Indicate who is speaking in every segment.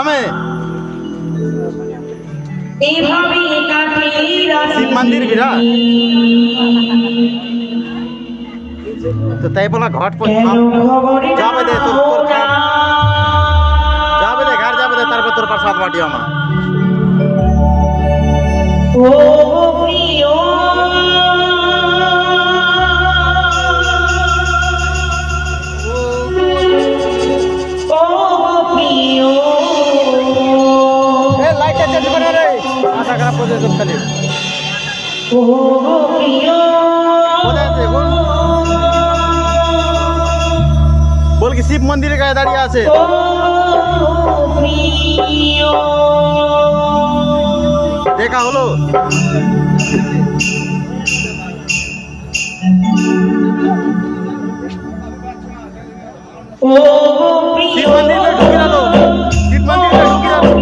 Speaker 1: में शिव मंदिर भी रहा तो तय बोला घाट पर जावे दे तोर जावे दे घर जावे दे तार पे तोर प्रसाद बाटिया में
Speaker 2: ओ प्रियो ओ प्रियो
Speaker 1: ए लाइट चेंज कर रे आशा करा पोजीशन खाली
Speaker 2: ओ प्रियो
Speaker 1: बोल कि शिव मंदिर का दाड़िया আছে
Speaker 2: ओ प्रियो
Speaker 1: দেখা হলো
Speaker 2: ओ
Speaker 1: शिव मंदिर में ढुकी ना लो शिव मंदिर में ढुकी ना लो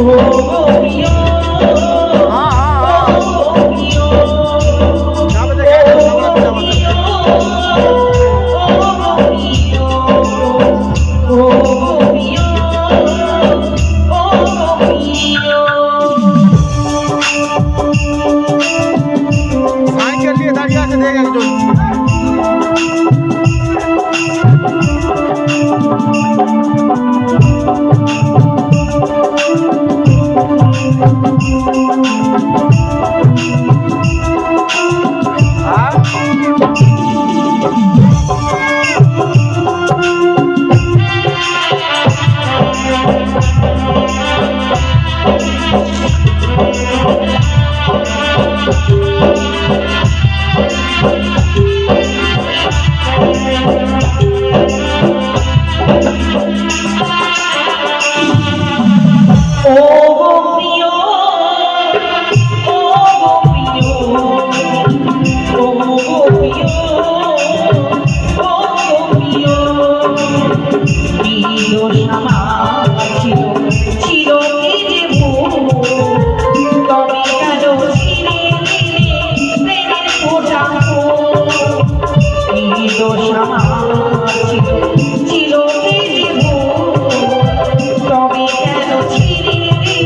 Speaker 2: ओ प्रियो
Speaker 1: हाँ हाँ हाँ जावे दे घर साइन के लिए दाड़िया से देगा जो
Speaker 2: চির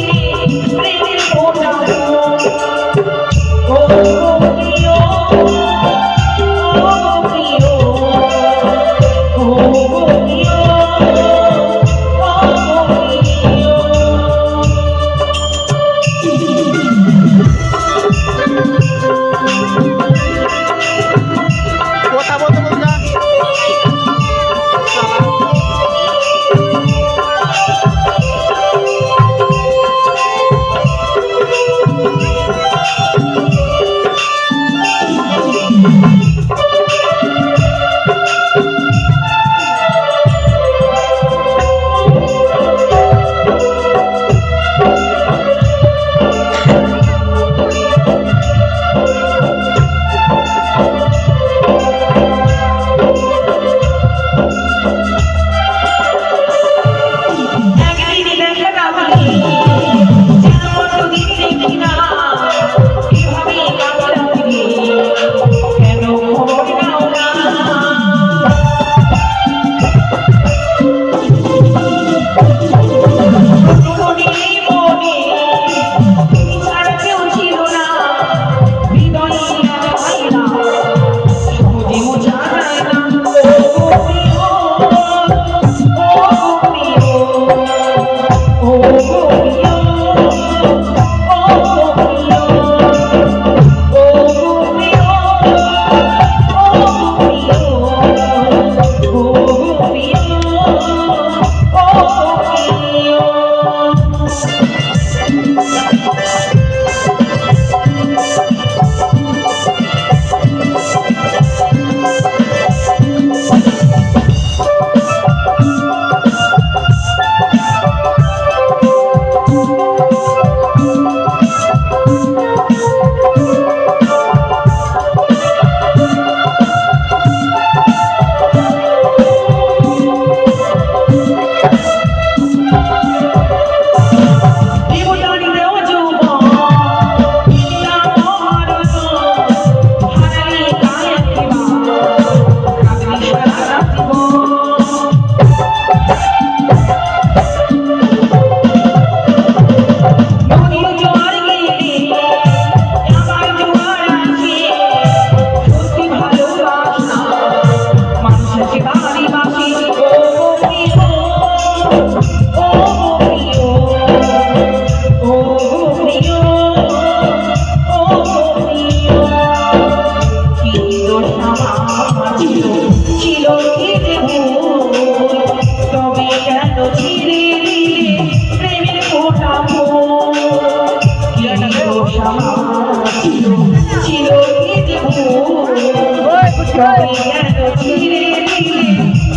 Speaker 2: তবে কেন ছিঁড়ে দিলে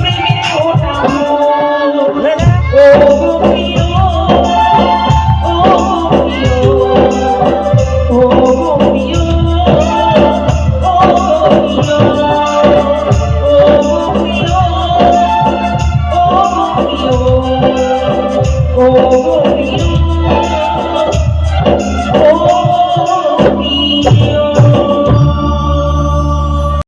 Speaker 2: প্রেমের ফোঁটা ফুল? ও গো প্রিয়, ও গো প্রিয়, ও গো প্রিয়, ও গো প্রিয়, ও গো প্রিয়, ও গো প্রিয়, ও গো প্রিয়।